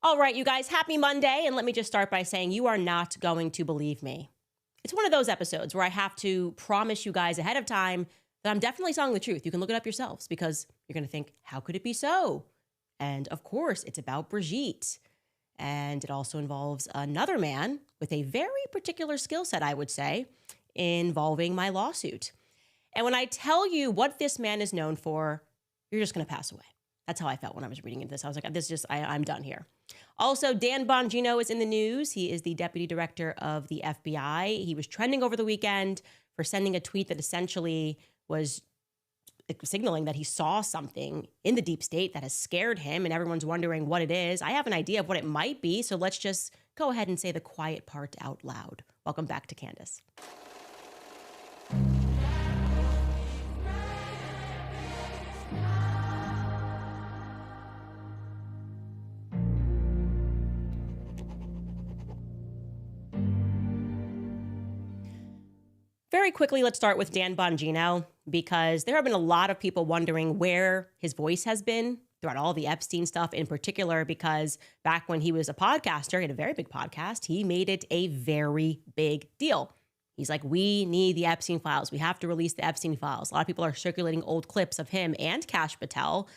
All right, you guys, happy Monday. And let me just start by saying you are not going to believe me. It's one of those episodes where I have to promise you guys ahead of time that I'm definitely telling the truth. You can look it up yourselves because you're going to think, how could it be so? And of course, it's about Brigitte. And it also involves another man with a very particular skill set, I would say, involving my lawsuit. And when I tell you what this man is known for, you're just going to pass away. That's how I felt when I was reading into this. I was like, I'm done here. Also, Dan Bongino is in the news. He is the deputy director of the FBI. He was trending over the weekend for sending a tweet that essentially was signaling that he saw something in the deep state that has scared him, and everyone's wondering what it is. I have an idea of what it might be, so let's just go ahead and say the quiet part out loud. Welcome back to Candace. Very quickly, let's start with Dan Bongino, because there have been a lot of people wondering where his voice has been throughout all the Epstein stuff, in particular, because back when he was a podcaster, he had a very big podcast, he made it a very big deal. He's like, we need the Epstein files. We have to release the Epstein files. A lot of people are circulating old clips of him and Kash Patel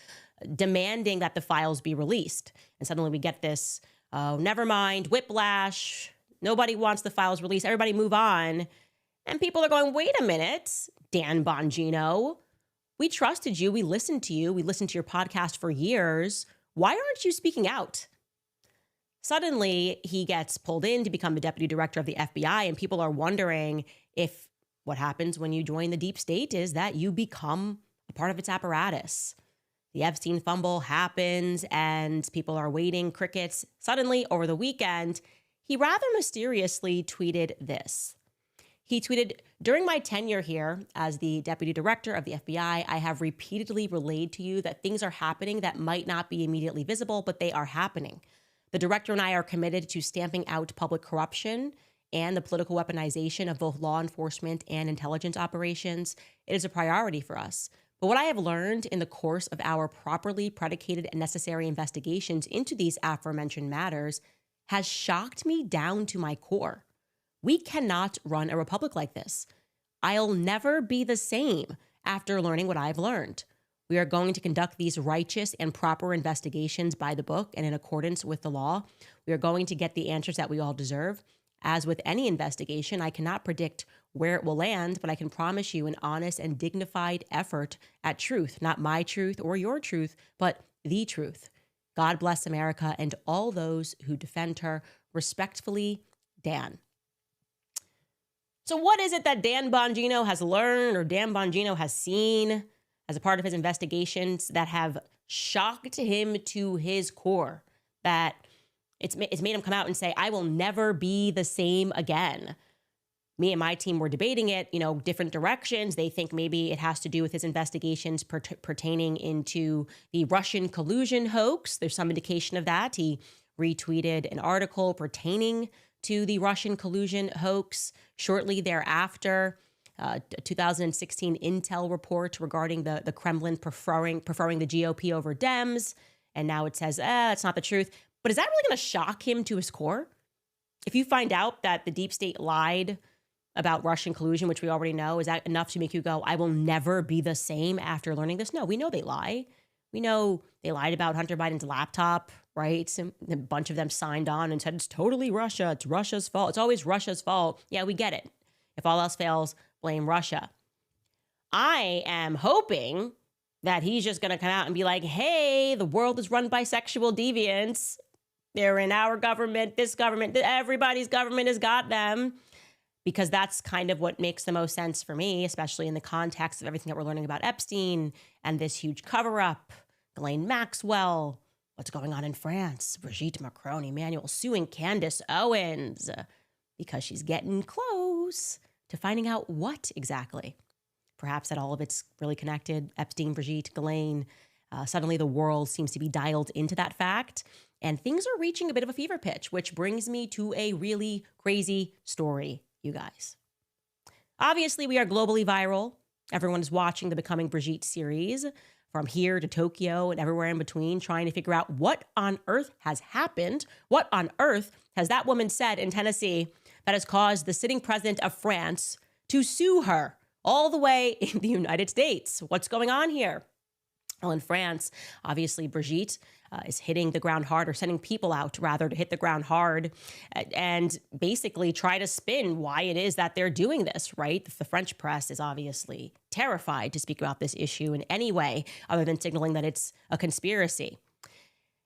demanding that the files be released. And suddenly we get this, oh, never mind, whiplash. Nobody wants the files released. Everybody move on. And people are going, wait a minute, Dan Bongino, we trusted you. We listened to you. We listened to your podcast for years. Why aren't you speaking out? Suddenly, he gets pulled in to become the deputy director of the FBI, and people are wondering if what happens when you join the deep state is that you become a part of its apparatus. The Epstein fumble happens, and people are waiting, crickets. Suddenly, over the weekend, he rather mysteriously tweeted this. He tweeted, during my tenure here as the deputy director of the FBI, I have repeatedly relayed to you that things are happening that might not be immediately visible, but they are happening. The director and I are committed to stamping out public corruption and the political weaponization of both law enforcement and intelligence operations. It is a priority for us. But what I have learned in the course of our properly predicated and necessary investigations into these aforementioned matters has shocked me down to my core. We cannot run a republic like this. I'll never be the same after learning what I've learned. We are going to conduct these righteous and proper investigations by the book and in accordance with the law. We are going to get the answers that we all deserve. As with any investigation, I cannot predict where it will land, but I can promise you an honest and dignified effort at truth, not my truth or your truth, but the truth. God bless America and all those who defend her. Respectfully, Dan. So what is it that Dan Bongino has learned or Dan Bongino has seen as a part of his investigations that have shocked him to his core, that it's made him come out and say, I will never be the same again? Me and my team were debating it, different directions. They think maybe it has to do with his investigations pertaining into the Russian collusion hoax. There's some indication of that. He retweeted an article pertaining to the Russian collusion hoax shortly thereafter. A 2016 intel report regarding the Kremlin preferring the GOP over Dems. And now it says, that's not the truth. But is that really going to shock him to his core? If you find out that the deep state lied about Russian collusion, which we already know, is that enough to make you go, I will never be the same after learning this? No, we know they lie. We know they lied about Hunter Biden's laptop, right? And a bunch of them signed on and said, it's totally Russia. It's Russia's fault. It's always Russia's fault. Yeah, we get it. If all else fails, blame Russia. I am hoping that he's just going to come out and be like, hey, the world is run by sexual deviants. They're in our government, this government, everybody's government has got them. Because that's kind of what makes the most sense for me, especially in the context of everything that we're learning about Epstein and this huge cover-up, Ghislaine Maxwell, what's going on in France, Brigitte, Macron, Emmanuel suing Candace Owens because she's getting close to finding out what exactly. Perhaps that all of it's really connected. Epstein, Brigitte, Ghislaine. Suddenly the world seems to be dialed into that fact. And things are reaching a bit of a fever pitch, which brings me to a really crazy story, you guys. Obviously, we are globally viral. Everyone is watching the Becoming Brigitte series. from here to Tokyo and everywhere in between, trying to figure out what on earth has happened. What on earth has that woman said in Tennessee that has caused the sitting president of France to sue her all the way in the United States? What's going on here? Well, in France, obviously, Brigitte is hitting the ground hard, or sending people out, rather, to hit the ground hard and basically try to spin why it is that they're doing this, right? The French press is obviously terrified to speak about this issue in any way other than signaling that it's a conspiracy.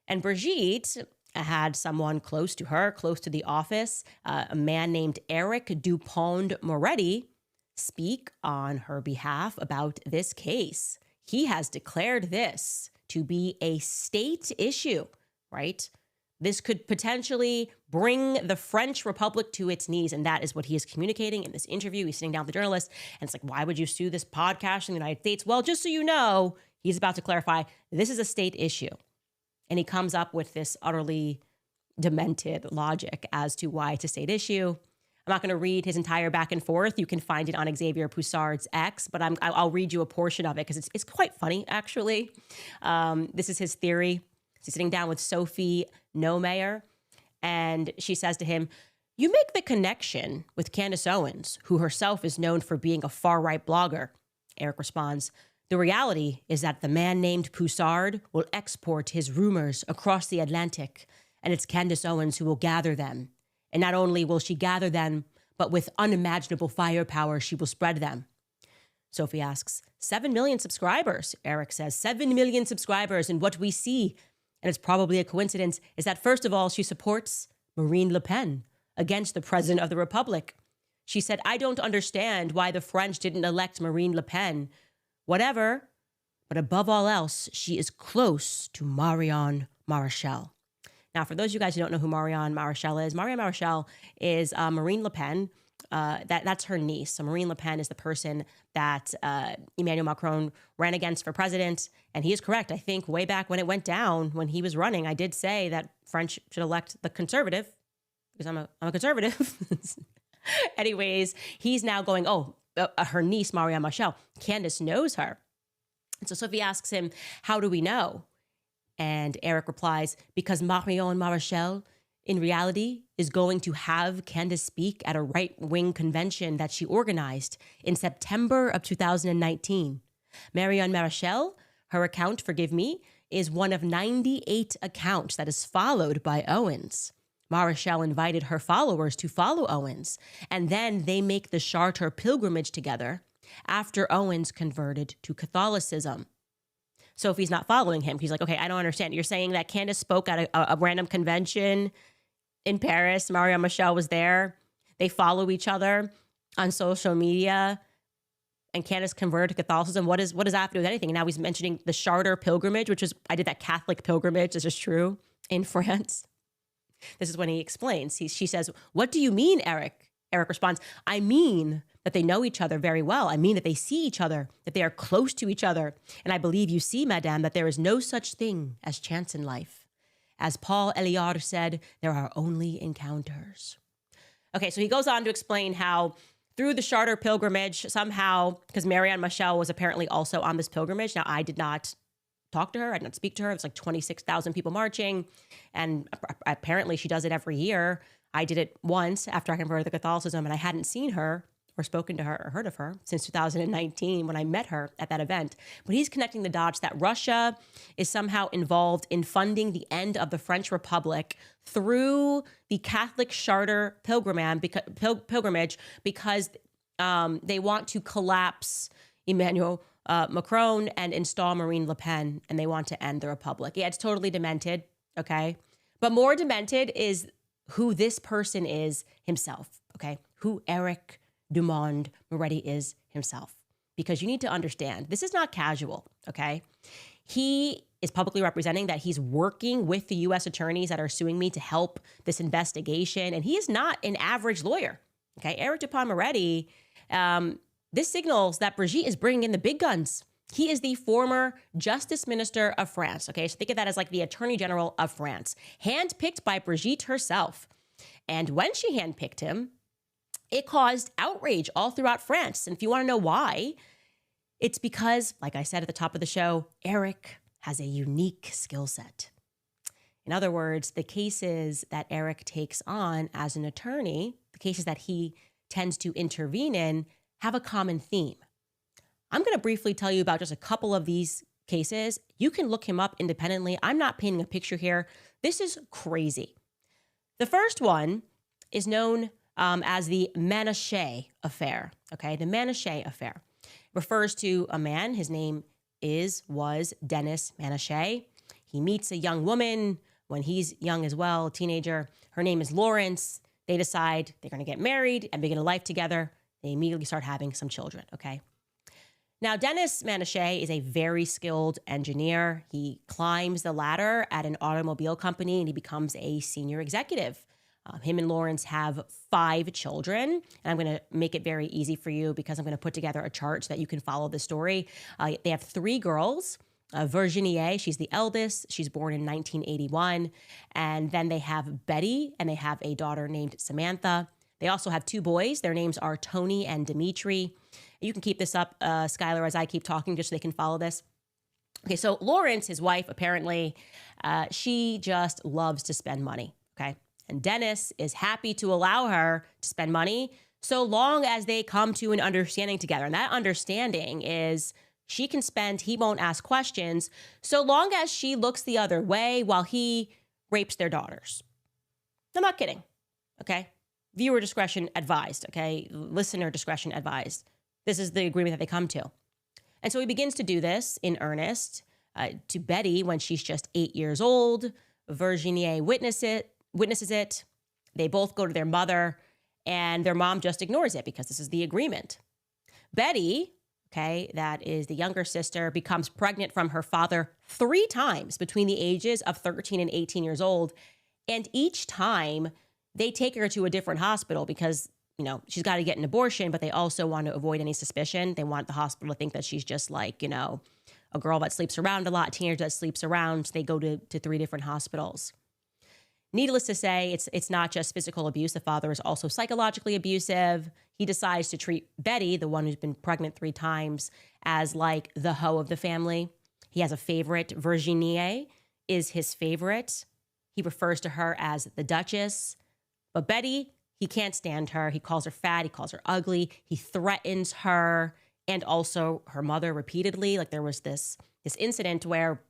And Brigitte had someone close to her, close to the office, a man named Eric Dupond-Moretti, speak on her behalf about this case. He has declared this to be a state issue, right? This could potentially bring the French Republic to its knees. And that is what he is communicating in this interview. He's sitting down with the journalist, and it's like, why would you sue this podcast in the United States? Well, just so you know, he's about to clarify, this is a state issue. And he comes up with this utterly demented logic as to why it's a state issue. I'm not going to read his entire back and forth. You can find it on Xavier Poussard's X, but I'll read you a portion of it because it's quite funny, actually. This is his theory. He's sitting down with Sophie Nomeyer, and she says to him, "You make the connection with Candace Owens, who herself is known for being a far-right blogger." Eric responds, "The reality is that the man named Poussard will export his rumors across the Atlantic, and it's Candace Owens who will gather them. And not only will she gather them, but with unimaginable firepower, she will spread them." Sophie asks, 7 million subscribers. Eric says, 7 million subscribers. And what we see, and it's probably a coincidence, is that first of all, she supports Marine Le Pen against the president of the Republic. She said, "I don't understand why the French didn't elect Marine Le Pen. Whatever. But above all else, she is close to Marion Maréchal." Now, for those of you guys who don't know who Marion Maréchal is Marine Le Pen. That's her niece. So Marine Le Pen is the person that Emmanuel Macron ran against for president. And he is correct. I think way back when it went down, when he was running, I did say that French should elect the conservative, because I'm a conservative. Anyways, he's now going, her niece, Marion Maréchal. Candace knows her. And so Sophie asks him, how do we know? And Eric replies, because Marion Maréchal, in reality, is going to have Candace speak at a right-wing convention that she organized in September of 2019. Marion Maréchal, her account, forgive me, is one of 98 accounts that is followed by Owens. Maréchal invited her followers to follow Owens, and then they make the Charter pilgrimage together after Owens converted to Catholicism. Sophie's not following him. He's like, okay, I don't understand. You're saying that Candace spoke at a random convention in Paris. Marion Maréchal was there. They follow each other on social media, and Candace converted to Catholicism. What does that have to do with anything? And now he's mentioning the Charter pilgrimage, I did that Catholic pilgrimage. This is true in France. This is when he explains. She says, what do you mean, Eric? Eric responds, I mean that they know each other very well. I mean that they see each other, that they are close to each other. And I believe you see, madame, that there is no such thing as chance in life. As Paul Éluard said, there are only encounters. Okay, so he goes on to explain how through the Charter pilgrimage, somehow, because Marion Maréchal was apparently also on this pilgrimage. Now, I did not talk to her. I did not speak to her. It was like 26,000 people marching. And apparently she does it every year. I did it once after I converted to Catholicism, and I hadn't seen her or spoken to her or heard of her since 2019 when I met her at that event. But he's connecting the dots that Russia is somehow involved in funding the end of the French Republic through the Catholic Charter pilgrimage because they want to collapse Emmanuel Macron and install Marine Le Pen, and they want to end the Republic. Yeah, it's totally demented, okay? But more demented is who this person is himself, okay? Who Eric Dupond-Moretti is himself. Because you need to understand, this is not casual, okay? He is publicly representing that he's working with the U.S. attorneys that are suing me to help this investigation, and he is not an average lawyer, okay? Eric Dupond-Moretti, this signals that Brigitte is bringing in the big guns. He is the former Justice Minister of France, okay? So think of that as like the Attorney General of France, handpicked by Brigitte herself. And when she handpicked him, it caused outrage all throughout France. And if you want to know why, It's because, like I said at the top of the show, Eric has a unique skill set. In other words, the cases that Eric takes on as an attorney, the cases that he tends to intervene in, have a common theme. I'm going to briefly tell you about just a couple of these cases. You can look him up independently. I'm not painting a picture here. This is crazy. The first one is known as the Manouche affair. Okay, the Manouche affair refers to a man. His name was Dennis Manouche. He meets a young woman when he's young as well, a teenager. Her name is Lawrence. They decide they're going to get married and begin a life together. They immediately start having some children, okay? Now, Dennis Manouche is a very skilled engineer. He climbs the ladder at an automobile company and he becomes a senior executive. Him and Lawrence have 5 children, and I'm going to make it very easy for you because I'm going to put together a chart so that you can follow the story. They have 3 girls. Virginie, she's the eldest. She's born in 1981. And then they have Betty, and they have a daughter named Samantha. They also have 2 boys. Their names are Tony and Dimitri. You can keep this up, Skylar, as I keep talking, just so they can follow this. Okay, so Lawrence, his wife, apparently, she just loves to spend money, okay? And Dennis is happy to allow her to spend money so long as they come to an understanding together. And that understanding is she can spend, he won't ask questions, so long as she looks the other way while he rapes their daughters. I'm not kidding, okay? Viewer discretion advised, okay? Listener discretion advised. This is the agreement that they come to. And so he begins to do this in earnest to Betty when she's just 8 years old. Virginie witnesses it. They both go to their mother, and their mom just ignores it because this is the agreement. Betty, okay, that is the younger sister, becomes pregnant from her father 3 times between the ages of 13 and 18 years old. And each time they take her to a different hospital because, you know, she's got to get an abortion, but they also want to avoid any suspicion. They want the hospital to think that she's just like, you know, a girl that sleeps around a lot, a teenager that sleeps around. So they go to 3 different hospitals. Needless to say, it's not just physical abuse. The father is also psychologically abusive. He decides to treat Betty, the one who's been pregnant 3 times, as like the hoe of the family. He has a favorite. Virginie is his favorite. He refers to her as the Duchess. But Betty, he can't stand her. He calls her fat. He calls her ugly. He threatens her and also her mother repeatedly. Like there was this incident where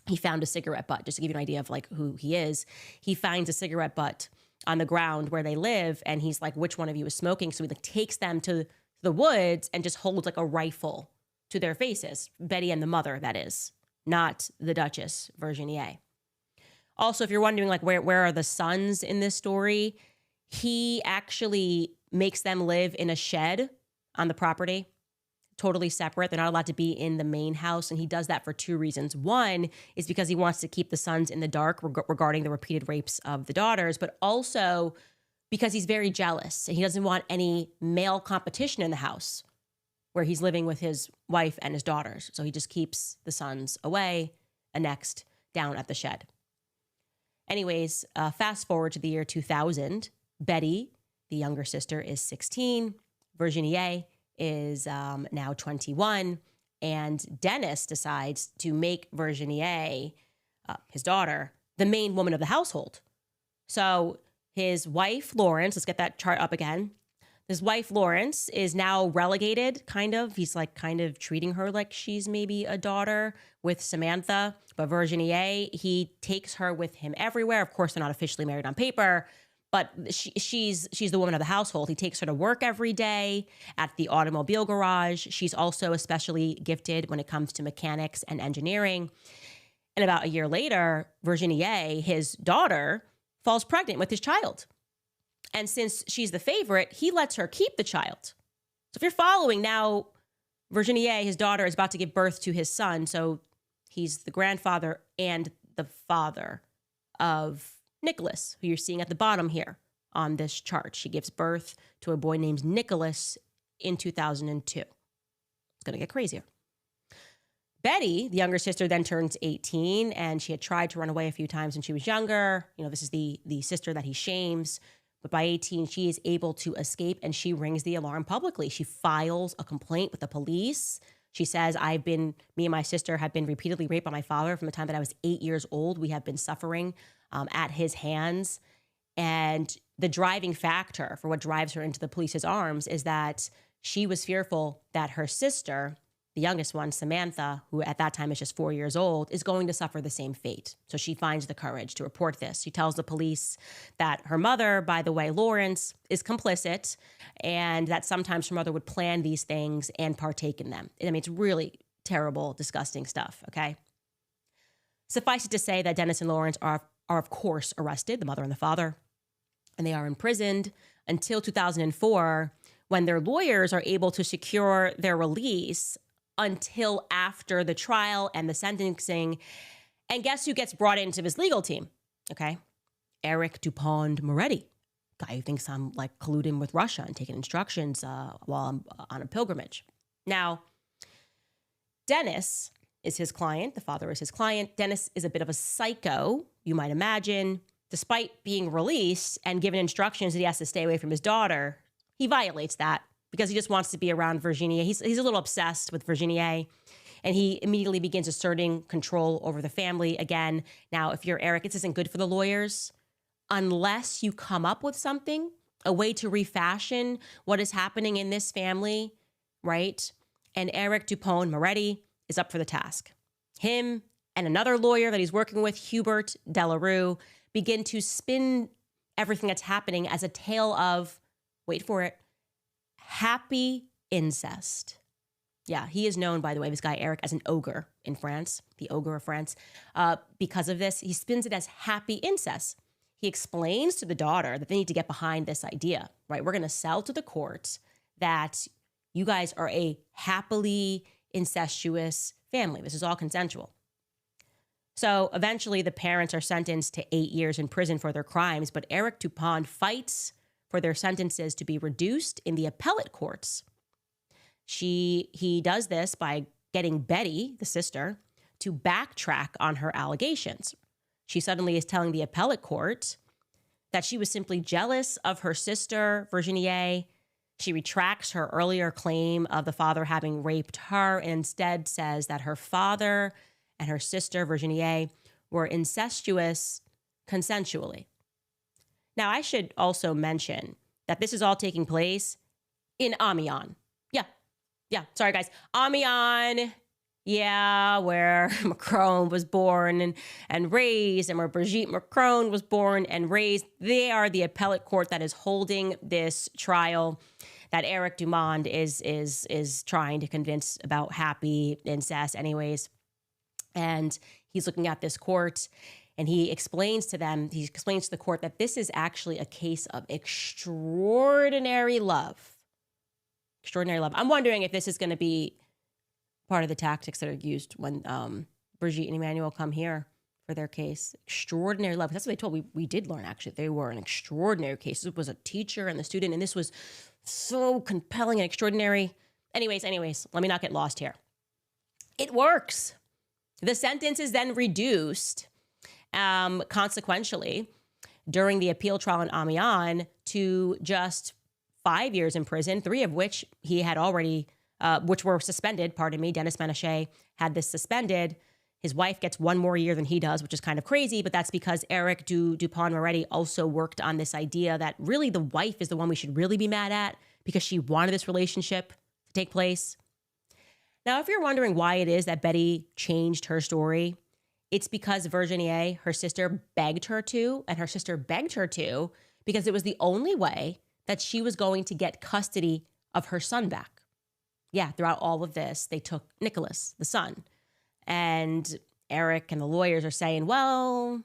he found a cigarette butt, just to give you an idea of like who he is. He finds a cigarette butt on the ground where they live. And he's like, which one of you is smoking? So he like takes them to the woods and just holds like a rifle to their faces. Betty and the mother, that is, not the Duchess, Virginie. Also, if you're wondering like where are the sons in this story, he actually makes them live in a shed on the property. Totally separate. They're not allowed to be in the main house. And he does that for 2 reasons. One is because he wants to keep the sons in the dark regarding the repeated rapes of the daughters, but also because he's very jealous. He doesn't want any male competition in the house where he's living with his wife and his daughters. So he just keeps the sons away, annexed down at the shed. Anyways, fast forward to the year 2000. Betty, the younger sister, is 16. Virginie is now 21, and Dennis decides to make Virginie, his daughter, the main woman of the household. So his wife, Lawrence, let's get that chart up again. His wife, Lawrence, is now relegated, kind of. He's like kind of treating her like she's maybe a daughter with Samantha. But Virginie, he takes her with him everywhere. Of course, they're not officially married on paper, but she's the woman of the household. He takes her to work every day at the automobile garage. She's also especially gifted when it comes to mechanics and engineering. And about a year later, Virginie, his daughter, falls pregnant with his child. And since she's the favorite, he lets her keep the child. So if you're following now, Virginie, his daughter, is about to give birth to his son. So he's the grandfather and the father of Nicholas, who you're seeing at the bottom here on this chart. She gives birth to a boy named Nicholas in 2002. It's going to get crazier. Betty, the younger sister, then turns 18, and she had tried to run away a few times when she was younger. You know, this is the sister that he shames. But by 18, she is able to escape, and she rings the alarm publicly. She files a complaint with the police She says, me and my sister have been repeatedly raped by my father from the time that I was 8 years old. We have been suffering at his hands. And the driving factor for what drives her into the police's arms is that she was fearful that her sister, the youngest one, Samantha, who at that time is just 4 years old, is going to suffer the same fate. So she finds the courage to report this. She tells the police that her mother, by the way, Lawrence, is complicit, and that sometimes her mother would plan these things and partake in them. I mean, it's really terrible, disgusting stuff, okay? Suffice it to say that Dennis and Lawrence are of course arrested, the mother and the father, and they are imprisoned until 2004, when their lawyers are able to secure their release until after the trial and the sentencing. And guess who gets brought into his legal team? Okay. Eric Dupont Moretti, guy who thinks I'm like colluding with Russia and taking instructions while I'm on a pilgrimage. Now, Dennis is his client. The father is his client. Dennis is a bit of a psycho, you might imagine. Despite being released and given instructions that he has to stay away from his daughter, he violates that because he just wants to be around Virginia. He's a little obsessed with Virginia, and he immediately begins asserting control over the family again. Now, if you're Eric, this isn't good for the lawyers unless you come up with something, a way to refashion what is happening in this family, right? And Eric Dupont Moretti is up for the task. Him and another lawyer that he's working with, Hubert Delarue, begin to spin everything that's happening as a tale of, wait for it, happy incest. Yeah, he is known, by the way, this guy Eric, as an ogre in France, the ogre of France. Because of this, he spins it as happy incest. He explains to the daughter that they need to get behind this idea, right? We're going to sell to the courts that you guys are a happily incestuous family. This is all consensual. So eventually the parents are sentenced to 8 years in prison for their crimes, but Eric Dupont fights for their sentences to be reduced in the appellate courts. He does this by getting Betty, the sister, to backtrack on her allegations. She suddenly is telling the appellate court that she was simply jealous of her sister, Virginie. She retracts her earlier claim of the father having raped her and instead says that her father and her sister, Virginie, were incestuous consensually. Now, I should also mention that this is all taking place in Amiens. Yeah. Sorry, guys. Amiens, where Macron was born and raised, and where Brigitte Macron was born and raised. They are the appellate court that is holding this trial that Eric Dumond is trying to convince about happy incest anyways. And he's looking at this court and he explains to the court that this is actually a case of extraordinary love. Extraordinary love. I'm wondering if this is going to be part of the tactics that are used when Brigitte and Emmanuel come here for their case. Extraordinary love. That's what they told. We did learn, actually. They were an extraordinary case. It was a teacher and the student, and this was so compelling and extraordinary. Anyways, let me not get lost here. It works. The sentence is then reduced, consequentially, during the appeal trial in Amiens to just 5 years in prison, 3 of which he had already, which were suspended, Dennis Menachet had this suspended. His wife gets 1 more year than he does, which is kind of crazy, but that's because Eric Dupont Moretti also worked on this idea that really the wife is the one we should really be mad at because she wanted this relationship to take place. Now, if you're wondering why it is that Betty changed her story, it's because Virginie, her sister, begged her to, and her sister begged her to because it was the only way that she was going to get custody of her son back. Yeah, throughout all of this, they took Nicholas, the son. And Eric and the lawyers are saying, well,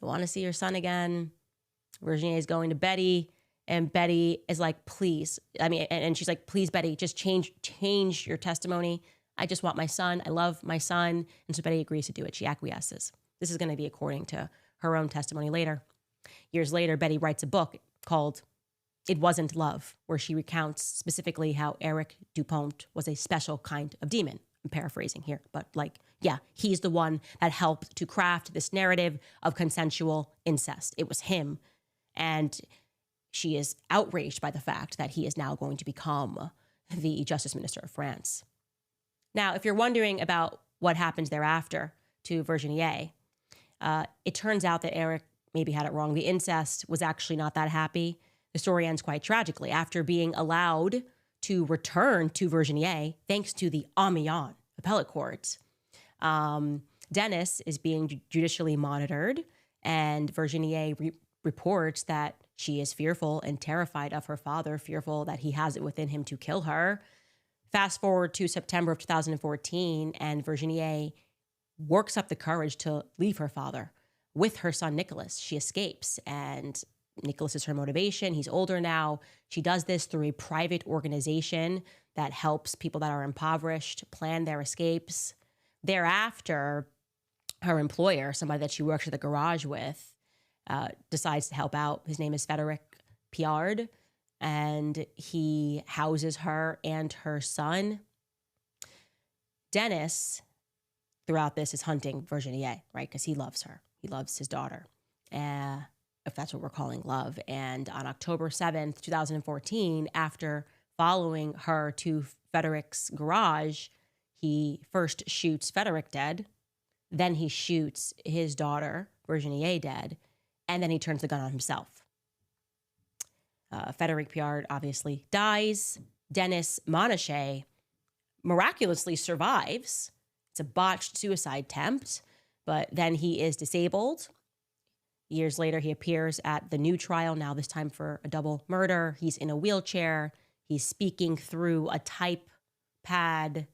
you want to see your son again? Virginie is going to Betty, and Betty is like, please. And she's like, please, Betty, just change your testimony. I just want my son. I love my son. And so Betty agrees to do it. She acquiesces. This is going to be according to her own testimony later. Years later, Betty writes a book called It Wasn't Love, where she recounts specifically how Eric Dupont was a special kind of demon. I'm paraphrasing here, but he's the one that helped to craft this narrative of consensual incest. It was him. And she is outraged by the fact that he is now going to become the Justice Minister of France. Now, if you're wondering about what happens thereafter to Virginie, it turns out that Eric maybe had it wrong. The incest was actually not that happy. The story ends quite tragically. After being allowed to return to Virginie, thanks to the Amiens appellate court, Dennis is being judicially monitored, and Virginie reports that she is fearful and terrified of her father, fearful that he has it within him to kill her. Fast forward to September of 2014, and Virginie works up the courage to leave her father with her son, Nicholas. She escapes, and Nicholas is her motivation. He's older now. She does this through a private organization that helps people that are impoverished plan their escapes. Thereafter, her employer, somebody that she works at the garage with, decides to help out. His name is Frederic Piard, and he houses her and her son. Dennis, throughout this, is hunting Virginie, right? Because he loves her. He loves his daughter, if that's what we're calling love. And on October 7th, 2014, after following her to Frederic's garage, he first shoots Frederic dead. Then he shoots his daughter, Virginie, dead. And then he turns the gun on himself. Frederic Piard obviously dies. Dennis Monachet miraculously survives. It's a botched suicide attempt, but then he is disabled. Years later, he appears at the new trial, now this time for a double murder. He's in a wheelchair. He's speaking through a type pad.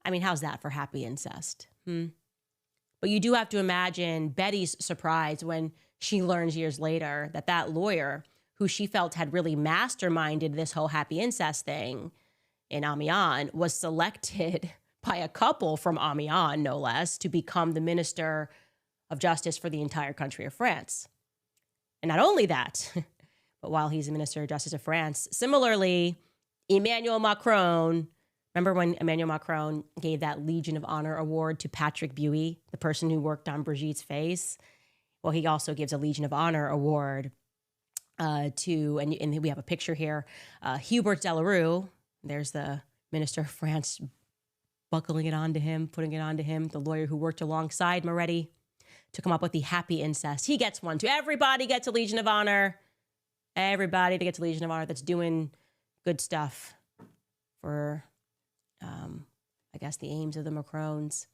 I mean, how's that for happy incest? But you do have to imagine Betty's surprise when she learns years later that that lawyer, who she felt had really masterminded this whole happy incest thing in Amiens, was selected by a couple from Amiens, no less, to become the minister of justice for the entire country of France. And not only that, but while he's the minister of justice of France, similarly, Emmanuel Macron, remember when Emmanuel Macron gave that Legion of Honor award to Patrick Buey, the person who worked on Brigitte's face? Well, he also gives a Legion of Honor award to, and we have a picture here, Hubert Delarue. There's the minister of France buckling it onto him, putting it onto him, the lawyer who worked alongside Moretti to come up with the happy incest. He gets one too. Everybody gets a Legion of Honor. Everybody that gets a Legion of Honor that's doing good stuff for, I guess, the aims of the Macrons.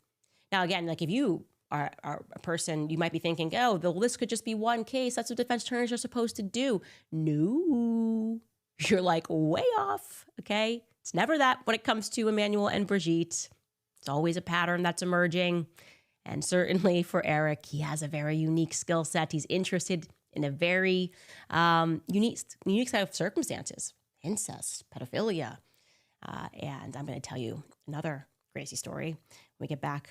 Now, again, like if you are a person, you might be thinking, oh, this could just be one case. That's what defense attorneys are supposed to do. No, you're like way off, okay? It's never that when it comes to Emmanuel and Brigitte. It's always a pattern that's emerging. And certainly for Eric, he has a very unique skill set. He's interested in a very unique set of circumstances, incest, pedophilia. And I'm going to tell you another crazy story when we get back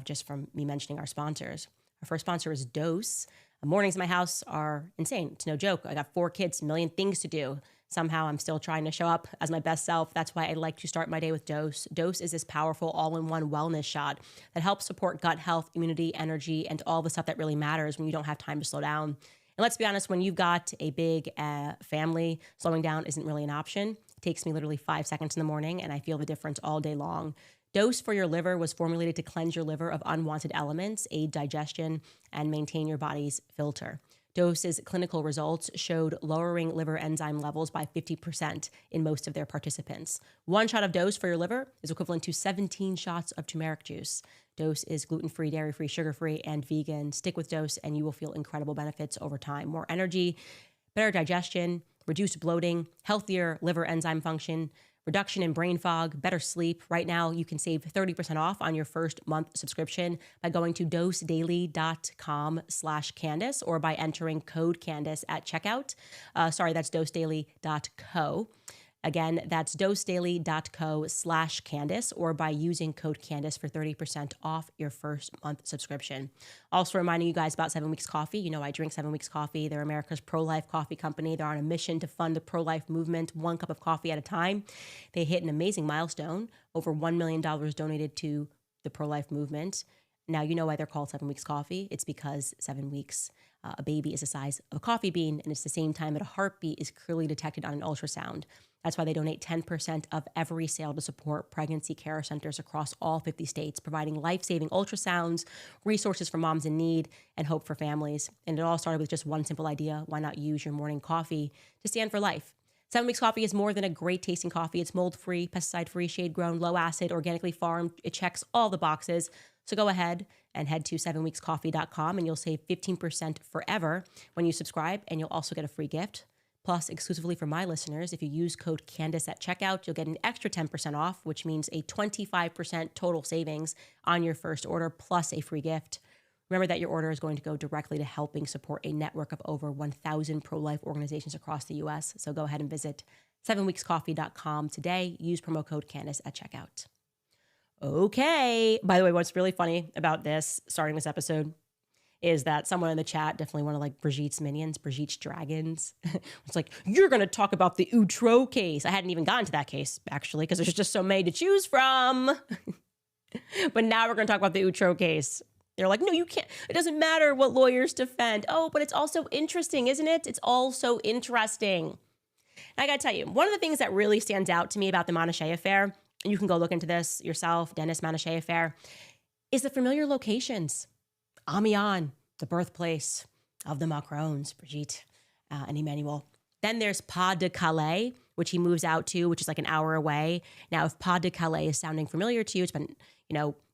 just from me mentioning our sponsors. Our first sponsor is Dose. Mornings in my house are insane. It's no joke. I got 4 kids, a million things to do. Somehow I'm still trying to show up as my best self. That's why I like to start my day with Dose. Dose is this powerful all-in-one wellness shot that helps support gut health, immunity, energy, and all the stuff that really matters when you don't have time to slow down. And let's be honest, when you've got a big family, slowing down isn't really an option. It takes me literally 5 seconds in the morning, and I feel the difference all day long. Dose for Your Liver was formulated to cleanse your liver of unwanted elements, aid digestion, and maintain your body's filter. Dose's clinical results showed lowering liver enzyme levels by 50% in most of their participants. 1 shot of Dose for Your Liver is equivalent to 17 shots of turmeric juice. Dose is gluten-free, dairy-free, sugar-free, and vegan. Stick with Dose and you will feel incredible benefits over time. More energy, better digestion, reduced bloating, healthier liver enzyme function, reduction in brain fog, better sleep. Right now, you can save 30% off on your first month subscription by going to dosedaily.com/Candace or by entering code Candace at checkout. That's dosedaily.co. Again, that's dosedaily.co/Candace or by using code Candace for 30% off your first month subscription. Also reminding you guys about 7 Weeks Coffee. You know I drink 7 Weeks Coffee. They're America's pro-life coffee company. They're on a mission to fund the pro-life movement, 1 cup of coffee at a time. They hit an amazing milestone, over $1 million donated to the pro-life movement. Now, you know why they're called 7 weeks coffee. It's because 7 weeks, a baby is the size of a coffee bean, and it's the same time that a heartbeat is clearly detected on an ultrasound. That's why they donate 10% of every sale to support pregnancy care centers across all 50 states, providing life-saving ultrasounds, resources for moms in need, and hope for families. And it all started with just one simple idea. Why not use your morning coffee to stand for life? 7 Weeks Coffee is more than a great tasting coffee. It's mold-free, pesticide-free, shade-grown, low-acid, organically farmed. It checks all the boxes. So go ahead and head to 7weekscoffee.com and you'll save 15% forever when you subscribe, and you'll also get a free gift. Plus, exclusively for my listeners, if you use code Candace at checkout, you'll get an extra 10% off, which means a 25% total savings on your first order, plus a free gift. Remember that your order is going to go directly to helping support a network of over 1,000 pro-life organizations across the U.S. So go ahead and visit 7weekscoffee.com today. Use promo code Candace at checkout. Okay. By the way, what's really funny about this, starting this episode, is that someone in the chat, definitely one of like Brigitte's minions, Brigitte's dragons. It's like, you're going to talk about the Outreau case. I hadn't even gotten to that case, actually, because there's just so many to choose from. But now we're going to talk about the Outreau case. They're like, no, you can't. It doesn't matter what lawyers defend. Oh, but it's also interesting, isn't it? It's all so interesting. And I got to tell you, one of the things that really stands out to me about the Monochet affair, and you can go look into this yourself, Dennis Monochet affair, is the familiar locations. Amiens, the birthplace of the Macrons, Brigitte and Emmanuel. Then there's Pas-de-Calais, which he moves out to, which is like an hour away. Now, if Pas-de-Calais is sounding familiar to you,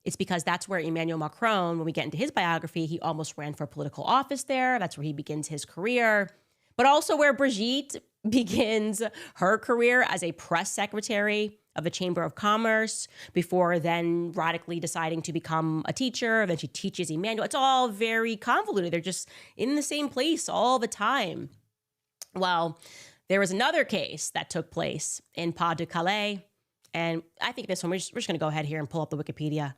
it's because that's where Emmanuel Macron, when we get into his biography, he almost ran for political office there. That's where he begins his career, but also where Brigitte begins her career as a press secretary of the Chamber of Commerce before then radically deciding to become a teacher. Then she teaches Emmanuel. It's all very convoluted. They're just in the same place all the time. Well, there was another case that took place in Pas-de-Calais. And I think this one, we're just going to go ahead here and pull up the Wikipedia,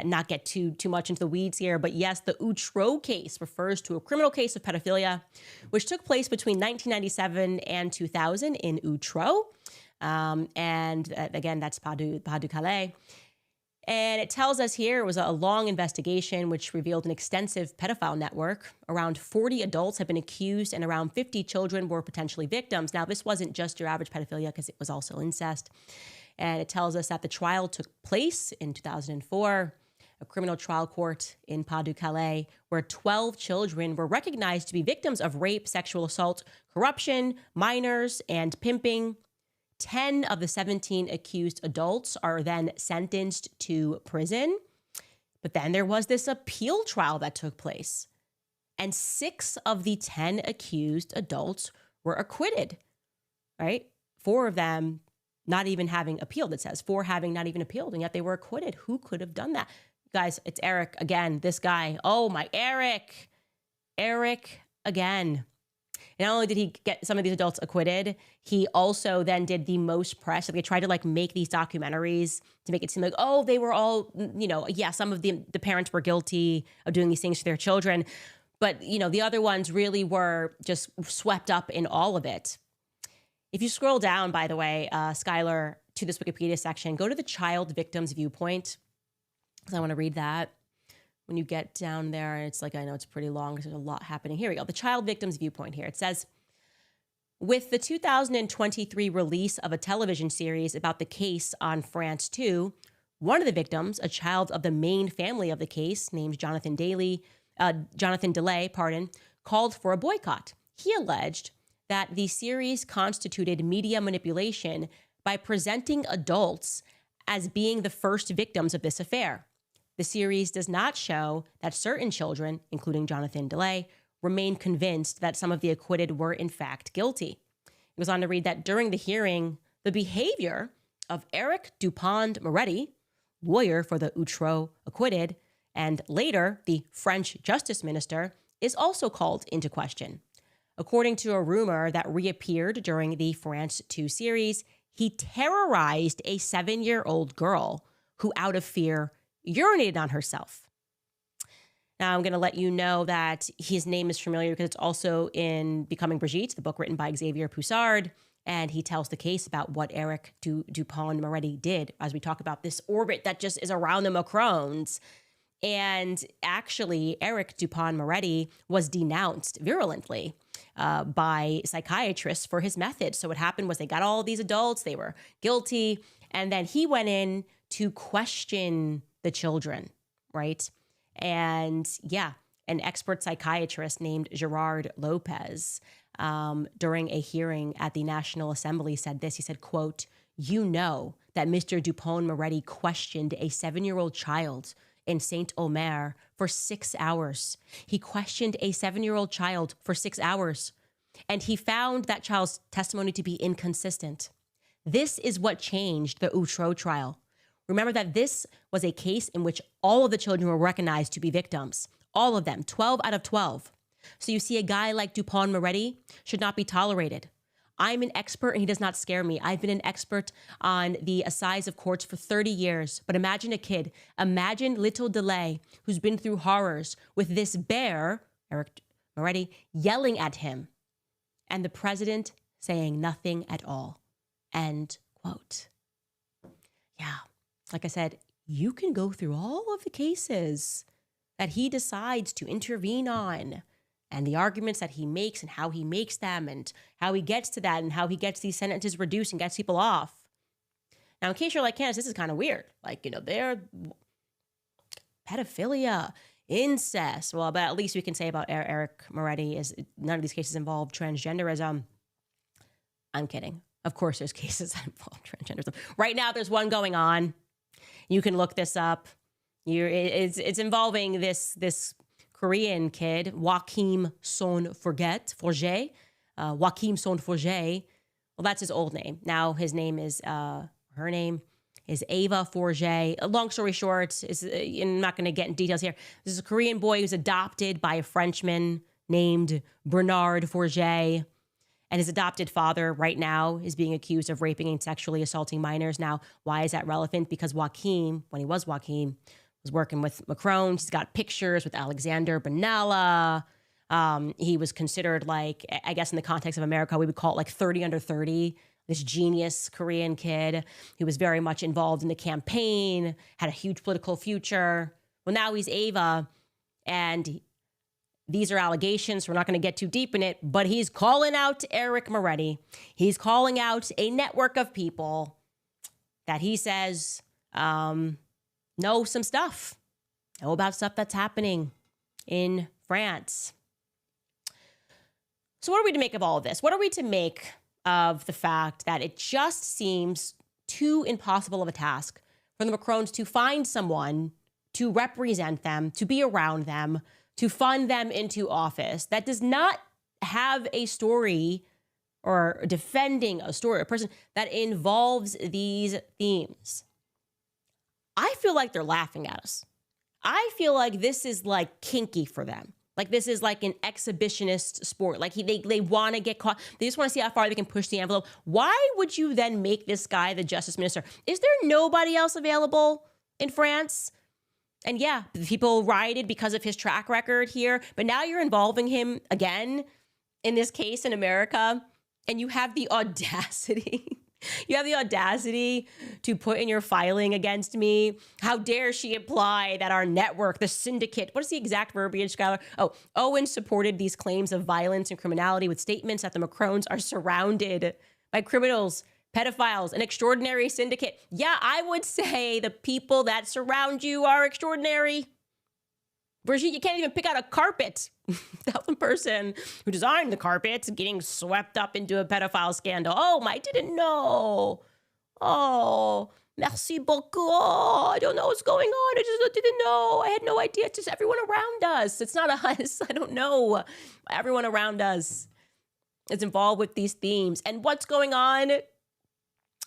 not get too much into the weeds here. But yes, the Outreau case refers to a criminal case of pedophilia, which took place between 1997 and 2000 in Outreau. Again, that's Pas-de-Calais. And it tells us here it was a long investigation which revealed an extensive pedophile network. Around 40 adults have been accused and around 50 children were potentially victims. Now, this wasn't just your average pedophilia because it was also incest. And it tells us that the trial took place in 2004, a criminal trial court in Pas-de-Calais, where 12 children were recognized to be victims of rape, sexual assault, corruption, minors, and pimping. 10 of the 17 accused adults are then sentenced to prison. But then there was this appeal trial that took place. And 6 of the 10 accused adults were acquitted, right? 4 of them not even having appealed, it says. 4 having not even appealed, and yet they were acquitted. Who could have done that? Guys, it's Eric again, this guy. Oh my, Eric. Eric again. And not only did he get some of these adults acquitted, he also then did the most press. Like they tried to like make these documentaries to make it seem like, oh, they were all, some of the parents were guilty of doing these things to their children. But, the other ones really were just swept up in all of it. If you scroll down, by the way, Skylar, to this Wikipedia section, go to the child victims viewpoint, because I want to read that. When you get down there, it's like, I know it's pretty long because there's a lot happening. Here we go. The child victims viewpoint here. It says, with the 2023 release of a television series about the case on France 2, one of the victims, a child of the main family of the case, named Jonathan Delay, called for a boycott. He alleged that the series constituted media manipulation by presenting adults as being the first victims of this affair. The series does not show that certain children, including Jonathan Delay, remain convinced that some of the acquitted were in fact guilty. It goes on to read that during the hearing, the behavior of Eric Dupond-Moretti, lawyer for the Outreau acquitted, and later the French justice minister, is also called into question. According to a rumor that reappeared during the France 2 series, he terrorized a 7-year-old girl who, out of fear, urinated on herself. Now, I'm going to let you know that his name is familiar because it's also in Becoming Brigitte, the book written by Xavier Poussard, and he tells the case about what Eric Dupond-Moretti did as we talk about this orbit that just is around the Macrons. And actually, Eric Dupond-Moretti was denounced virulently by psychiatrists for his methods. So what happened was they got all these adults, they were guilty, and then he went in to question the children, right? And yeah, an expert psychiatrist named Gerard Lopez, during a hearing at the National Assembly, said this. He said, quote, "You know that Mr. Dupond-Moretti questioned a 7-year-old child in Saint Omer for 6 hours. He questioned a 7-year-old child for 6 hours, and he found that child's testimony to be inconsistent. This is what changed the Outreau trial. Remember that this was a case in which all of the children were recognized to be victims. All of them, 12 out of 12. So you see, a guy like Dupond-Moretti should not be tolerated. I'm an expert and he does not scare me. I've been an expert on the assize of courts for 30 years. But imagine a kid, imagine little Delay, who's been through horrors, with this bear, Eric Moretti, yelling at him, and the president saying nothing at all." End quote. Yeah, like I said, you can go through all of the cases that he decides to intervene on, and the arguments that he makes and how he makes them and how he gets to that and how he gets these sentences reduced and gets people off. Now, in case you're like, Candace, this is kind of weird. Like, they're pedophilia, incest. Well, but at least we can say about Eric Moretti is none of these cases involve transgenderism. I'm kidding. Of course, there's cases that involve transgenderism. Right now, there's one going on. You can look this up. It's involving this Korean kid, Joachim Son-Forget. Joachim Son-Forget. Well, that's his old name. Now his name is, her name is Ava Forget. Long story short, I'm not going to get in details here. This is a Korean boy who's adopted by a Frenchman named Bernard Forget. And his adopted father right now is being accused of raping and sexually assaulting minors. Now, why is that relevant? Because Joachim, when he was Joachim, was working with Macron. He's got pictures with Alexander Benalla. He was considered, like, I guess in the context of America, we would call it like 30 under 30. This genius Korean kid who was very much involved in the campaign, had a huge political future. Well, now he's Ava, and these are allegations. So we're not going to get too deep in it, but he's calling out Eric Moretti. He's calling out a network of people that he says know some stuff, know about stuff that's happening in France. So what are we to make of all of this? What are we to make of the fact that it just seems too impossible of a task for the Macrons to find someone to represent them, to be around them, to fund them into office that does not have a story or defending a story, a person that involves these themes? I feel like they're laughing at us. I feel like this is like kinky for them. Like this is like an exhibitionist sport. Like they want to get caught. They just want to see how far they can push the envelope. Why would you then make this guy the justice minister? Is there nobody else available in France? And yeah, people rioted because of his track record here. But now you're involving him again in this case in America. And you have the audacity. You have the audacity to put in your filing against me. How dare she imply that our network, the syndicate, what is the exact verbiage, Skylar? Oh, Owens supported these claims of violence and criminality with statements that the Macrons are surrounded by criminals, pedophiles, an extraordinary syndicate. Yeah, I would say the people that surround you are extraordinary. Brigitte, you can't even pick out a carpet without the person who designed the carpet getting swept up into a pedophile scandal. Oh, I didn't know. Oh, merci beaucoup. Oh, I don't know what's going on. I didn't know. I had no idea. It's just everyone around us. It's not us. I don't know. Everyone around us is involved with these themes. And what's going on?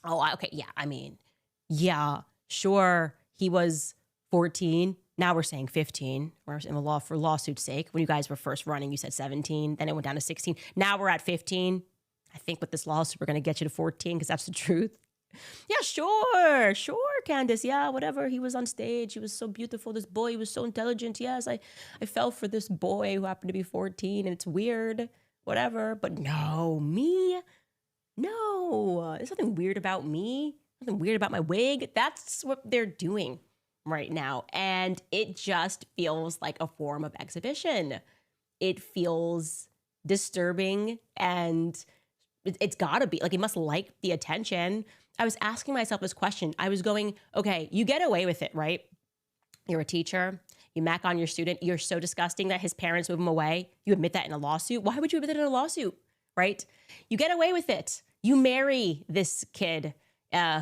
Oh, okay. Yeah, I mean, yeah, sure. He was 14. Now we're saying 15. We're in the law for lawsuit's sake. When you guys were first running, you said 17. Then it went down to 16. Now we're at 15. I think with this lawsuit, we're going to get you to 14 because that's the truth. Yeah, sure, Candace. Yeah, whatever. He was on stage. He was so beautiful. This boy, he was so intelligent. Yes, I fell for this boy who happened to be 14 and it's weird. Whatever. But no, me? No. There's nothing weird about me. Nothing weird about my wig. That's what they're doing. right now. And it just feels like a form of exhibition. It feels disturbing, and it's gotta be like, he must like the attention. I was asking myself this question. I was going, okay, you get away with it, right? You're a teacher. You mac on your student. You're so disgusting that his parents move him away. You admit that in a lawsuit. Why would you admit it in a lawsuit, right? You get away with it. You marry this kid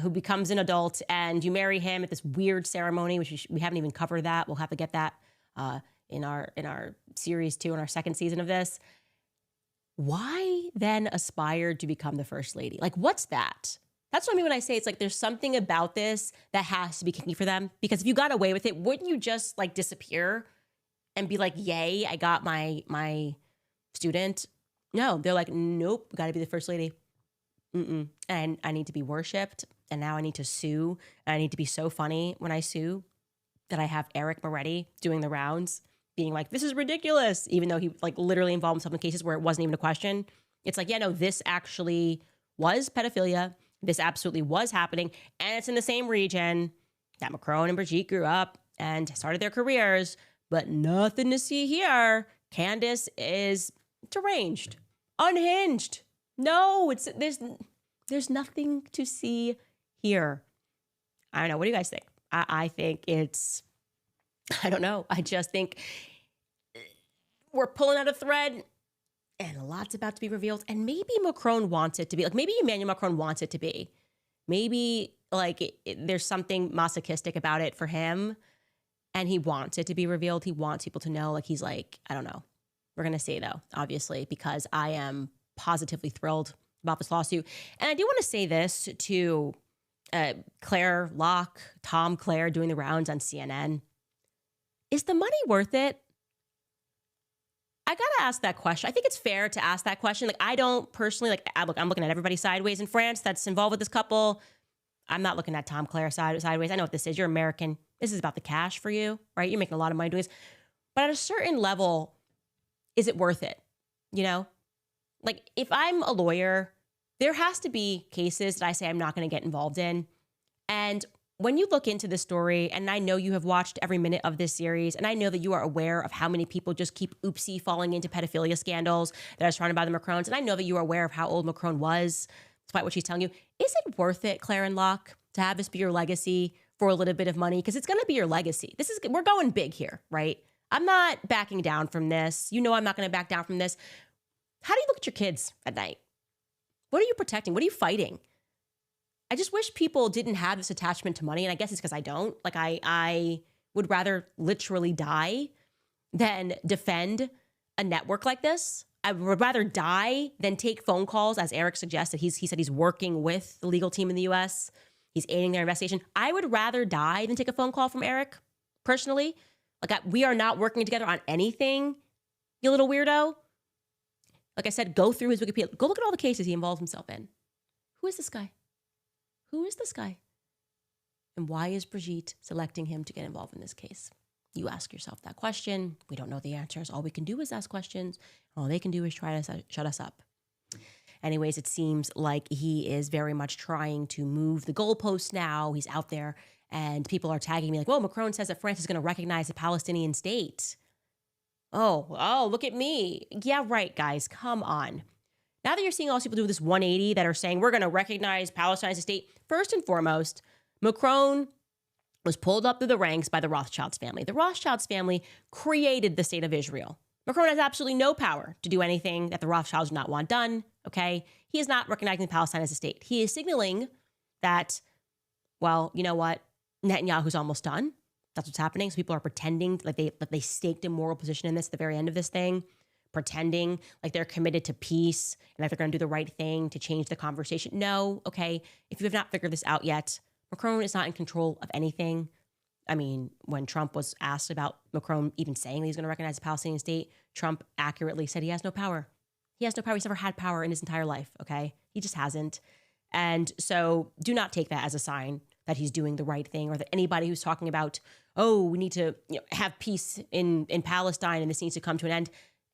who becomes an adult, and you marry him at this weird ceremony, which we haven't even covered that. We'll have to get that in our series 2, in our second season of this. Why then aspire to become the first lady? Like, what's that? That's what I mean when I say it's like there's something about this that has to be kinky for them. Because if you got away with it, wouldn't you just like disappear and be like, yay, I got my student? No, they're like, nope, got to be the first lady. And I need to be worshipped. And now I need to sue. And I need to be so funny when I sue that I have Eric Moretti doing the rounds, being like, this is ridiculous. Even though he like literally involved himself in cases where it wasn't even a question. It's like, yeah, no, this actually was pedophilia. This absolutely was happening. And it's in the same region that Macron and Brigitte grew up and started their careers. But nothing to see here. Candace is deranged, unhinged. No, there's nothing to see here. I don't know. What do you guys think? I think it's, I don't know. I just think we're pulling out a thread, and a lot's about to be revealed. And maybe Macron wants it to be. Like, maybe Emmanuel Macron wants it to be. Maybe, like, there's something masochistic about it for him. And he wants it to be revealed. He wants people to know. Like, he's like, I don't know. We're going to see, though, obviously, because I am positively thrilled about this lawsuit. And I do want to say this to Claire Locke, Tom Claire doing the rounds on CNN. Is the money worth it? I got to ask that question. I think it's fair to ask that question. Like, I don't personally, like, I'm looking at everybody sideways in France that's involved with this couple. I'm not looking at Tom Claire sideways. I know what this is. You're American. This is about the cash for you, right? You're making a lot of money doing this. But at a certain level, is it worth it? You know? Like, if I'm a lawyer, there has to be cases that I say I'm not going to get involved in. And when you look into this story, and I know you have watched every minute of this series, and I know that you are aware of how many people just keep oopsie falling into pedophilia scandals that are surrounded by the Macrons, and I know that you are aware of how old Macron was, despite what she's telling you. Is it worth it, Claire and Locke, to have this be your legacy for a little bit of money? Because it's going to be your legacy. We're going big here, right? I'm not backing down from this. You know I'm not going to back down from this. How do you look at your kids at night? What are you protecting? What are you fighting? I just wish people didn't have this attachment to money. And I guess it's because I don't. Like, I would rather literally die than defend a network like this. I would rather die than take phone calls, as Eric suggested. He said he's working with the legal team in the U.S. He's aiding their investigation. I would rather die than take a phone call from Eric, personally. Like, we are not working together on anything, you little weirdo. Like I said, go through his Wikipedia. Go look at all the cases he involves himself in. Who is this guy? Who is this guy? And why is Brigitte selecting him to get involved in this case? You ask yourself that question. We don't know the answers. All we can do is ask questions. All they can do is try to shut us up. Anyways, it seems like he is very much trying to move the goalposts now. He's out there, and people are tagging me like, well, Macron says that France is going to recognize a Palestinian state. Oh, look at me. Yeah, right, guys. Come on. Now that you're seeing all these people do this 180 that are saying we're going to recognize Palestine as a state, first and foremost, Macron was pulled up through the ranks by the Rothschilds family. The Rothschilds family created the state of Israel. Macron has absolutely no power to do anything that the Rothschilds do not want done, okay? He is not recognizing Palestine as a state. He is signaling that, well, you know what? Netanyahu's almost done. That's what's happening. So people are pretending like they staked a moral position in this at the very end of this thing, pretending like they're committed to peace and that they're going to do the right thing to change the conversation. No, okay. If you have not figured this out yet, Macron is not in control of anything. I mean, when Trump was asked about Macron even saying that he's going to recognize the Palestinian state, Trump accurately said he has no power. He has no power. He's never had power in his entire life, okay? He just hasn't. And so do not take that as a sign that he's doing the right thing, or that anybody who's talking about, oh, we need to have peace in Palestine and this needs to come to an end.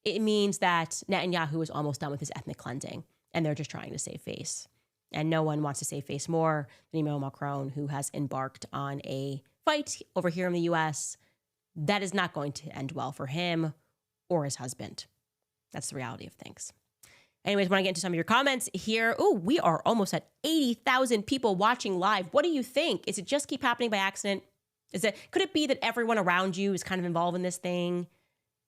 It means that Netanyahu is almost done with his ethnic cleansing and they're just trying to save face. And no one wants to save face more than Emmanuel Macron, who has embarked on a fight over here in the US, that is not going to end well for him or his husband. That's the reality of things. Anyways, want to get into some of your comments here. Oh, we are almost at 80,000 people watching live. What do you think? Is it just keep happening by accident? Could it be that everyone around you is kind of involved in this thing,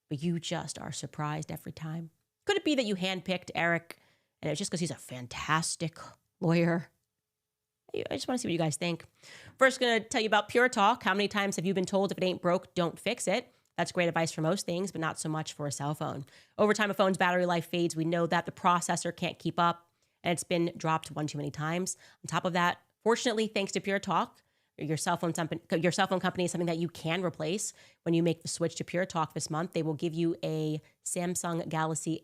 but you just are surprised every time? Could it be that you handpicked Eric and it's just because he's a fantastic lawyer? I just want to see what you guys think. First, going to tell you about Pure Talk. How many times have you been told if it ain't broke, don't fix it? That's great advice for most things, but not so much for a cell phone. Over time, a phone's battery life fades. We know that the processor can't keep up, and it's been dropped one too many times. On top of that, fortunately, thanks to Pure Talk, your cell phone company is something that you can replace. When you make the switch to Pure Talk this month, they will give you a Samsung Galaxy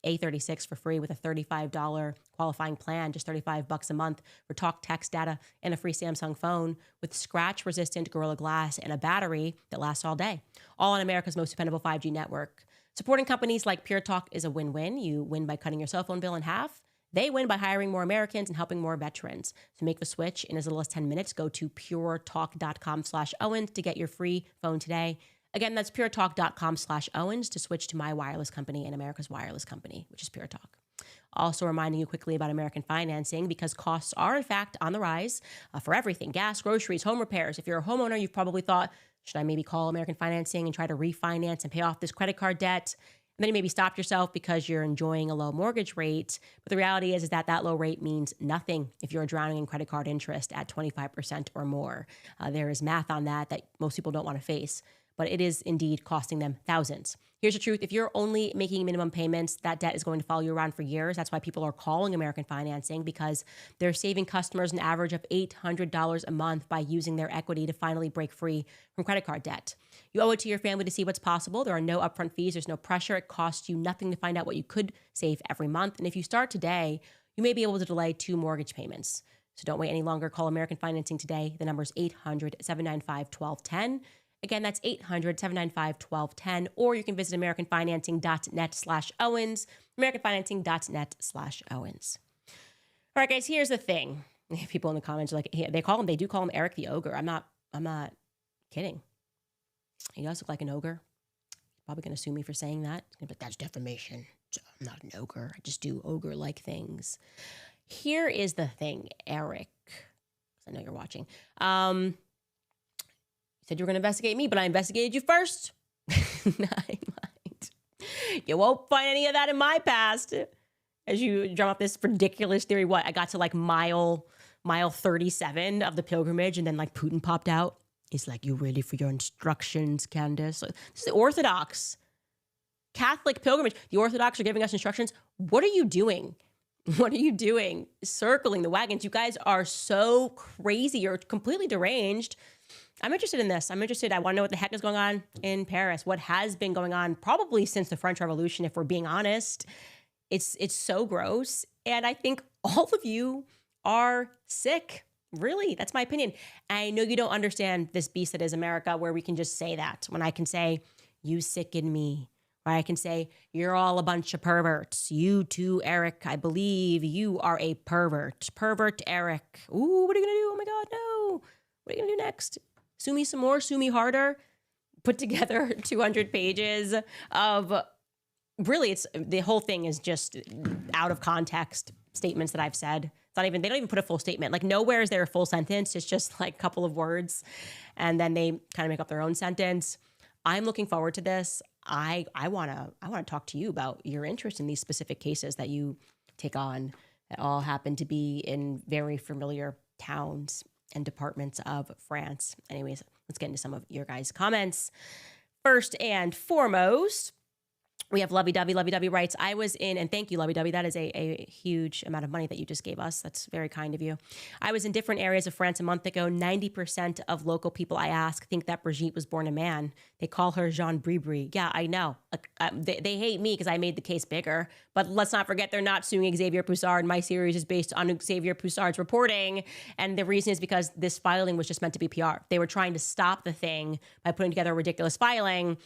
A36 for free with a $35 qualifying plan, just $35 a month for talk, text, data, and a free Samsung phone with scratch-resistant Gorilla Glass and a battery that lasts all day, all on America's most dependable 5G network. Supporting companies like Pure Talk is a win-win. You win by cutting your cell phone bill in half. They win by hiring more Americans and helping more veterans. To make the switch in as little as 10 minutes, go to puretalk.com/Owens to get your free phone today. Again, that's puretalk.com/Owens to switch to my wireless company and America's wireless company, which is Pure Talk. Also reminding you quickly about American financing because costs are in fact on the rise for everything, gas, groceries, home repairs. If you're a homeowner, you've probably thought, should I maybe call American financing and try to refinance and pay off this credit card debt? And then you maybe stop yourself because you're enjoying a low mortgage rate. But the reality is that that low rate means nothing if you're drowning in credit card interest at 25% or more. There is math on that most people don't want to face, but it is indeed costing them thousands. Here's the truth. If you're only making minimum payments, that debt is going to follow you around for years. That's why people are calling American Financing because they're saving customers an average of $800 a month by using their equity to finally break free from credit card debt. You owe it to your family to see what's possible. There are no upfront fees. There's no pressure. It costs you nothing to find out what you could save every month. And if you start today, you may be able to delay 2 mortgage payments. So don't wait any longer. Call American Financing today. The number is 800-795-1210. Again, that's 800-795-1210, or you can visit americanfinancing.net/Owens, americanfinancing.net/Owens. All right, guys, here's the thing. People in the comments are like, they do call him Eric the Ogre. I'm not kidding. He does look like an ogre. Probably going to sue me for saying that. But that's defamation. So I'm not an ogre. I just do ogre-like things. Here is the thing, Eric. I know you're watching. Said you were going to investigate me, but I investigated you first. I might. You won't find any of that in my past. As you drum up this ridiculous theory, I got to like mile 37 of the pilgrimage, and then like Putin popped out. He's like, "You ready for your instructions, Candace?" This is the Orthodox Catholic pilgrimage. The Orthodox are giving us instructions. What are you doing? What are you doing? Circling the wagons. You guys are so crazy. You're completely deranged. I'm interested in this. I want to know what the heck is going on in Paris. What has been going on probably since the French Revolution, if we're being honest. It's so gross. And I think all of you are sick. Really, that's my opinion. I know you don't understand this beast that is America, where we can just say that. When I can say, "You sicken me." Or I can say, "You're all a bunch of perverts. You too, Eric. I believe you are a pervert. Pervert Eric. Ooh, what are you going to do? Oh my God, no. What are you going to do next? Sue me some more, sue me harder." Put together 200 pages of, really, the whole thing is just out of context statements that I've said. They don't even put a full statement. Like nowhere is there a full sentence. It's just like a couple of words. And then they kind of make up their own sentence. I'm looking forward to this. I want to talk to you about your interest in these specific cases that you take on that all happen to be in very familiar towns and departments of France. Anyways, let's get into some of your guys' comments. First and foremost, we have Lovey Dovey. Lovey Dovey writes, "I was in," and thank you, Lovey Dovey. That is a huge amount of money that you just gave us. That's very kind of you. "I was in different areas of France a month ago. 90% of local people I ask think that Brigitte was born a man. They call her Jean Brie. Yeah, I know. They hate me because I made the case bigger. But let's not forget they're not suing Xavier Poussard. My series is based on Xavier Poussard's reporting. And the reason is because this filing was just meant to be PR. They were trying to stop the thing by putting together a ridiculous filing,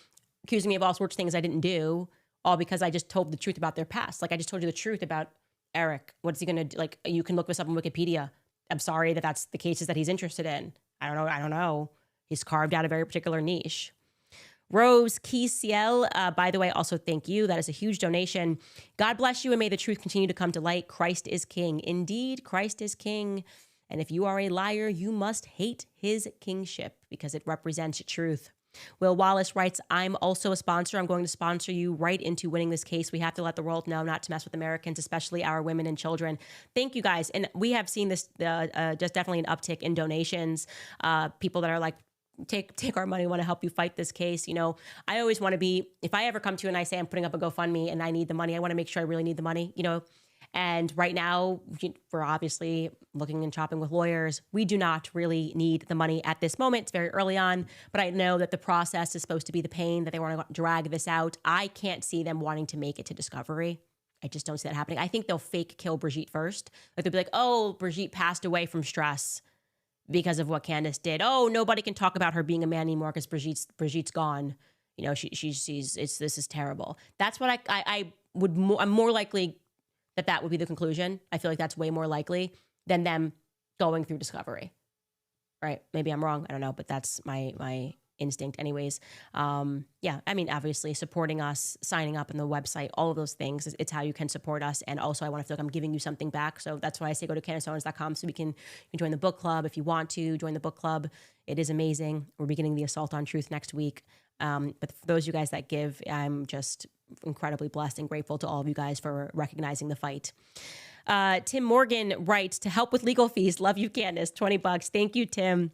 accusing me of all sorts of things I didn't do, all because I just told the truth about their past. Like I just told you the truth about Eric. What's he going to do? Like you can look this up on Wikipedia. I'm sorry that's the cases that he's interested in. I don't know. He's carved out a very particular niche. Rose Kisiel, by the way, also thank you. That is a huge donation. God bless you and may the truth continue to come to light. Christ is king. Indeed, Christ is king. And if you are a liar, you must hate his kingship because it represents truth. Will Wallace writes, I'm also a sponsor. I'm going to sponsor you right into winning this case. We have to let the world know not to mess with Americans, especially our women and children. Thank you guys. And we have seen this just definitely an uptick in donations. People that are like, take our money, want to help you fight this case. You know, I always want to be, if I ever come to you and I say I'm putting up a GoFundMe and I need the money, I want to make sure I really need the money, you know. And right now, we're obviously looking and shopping with lawyers. We do not really need the money at this moment. It's very early on, but I know that the process is supposed to be the pain, that they want to drag this out. I can't see them wanting to make it to discovery. I just don't see that happening. I think they'll fake kill Brigitte first. Like they'll be like, oh, Brigitte passed away from stress because of what Candace did. Oh, nobody can talk about her being a man anymore because Brigitte's gone. You know, this is terrible. That's what I'm more likely that would be the conclusion. I feel like that's way more likely than them going through discovery. Right? Maybe I'm wrong. I don't know, but that's my instinct anyways. Yeah, I mean, obviously supporting us, signing up on the website, all of those things, it's how you can support us. And also I want to feel like I'm giving you something back. So that's why I say go to CandaceOwens.com so you can join the book club. If you want to join the book club, it is amazing. We're beginning the Assault on Truth next week. But for those of you guys that give, I'm just incredibly blessed and grateful to all of you guys for recognizing the fight. Tim Morgan writes, to help with legal fees. Love you, Candace. $20. Thank you, Tim.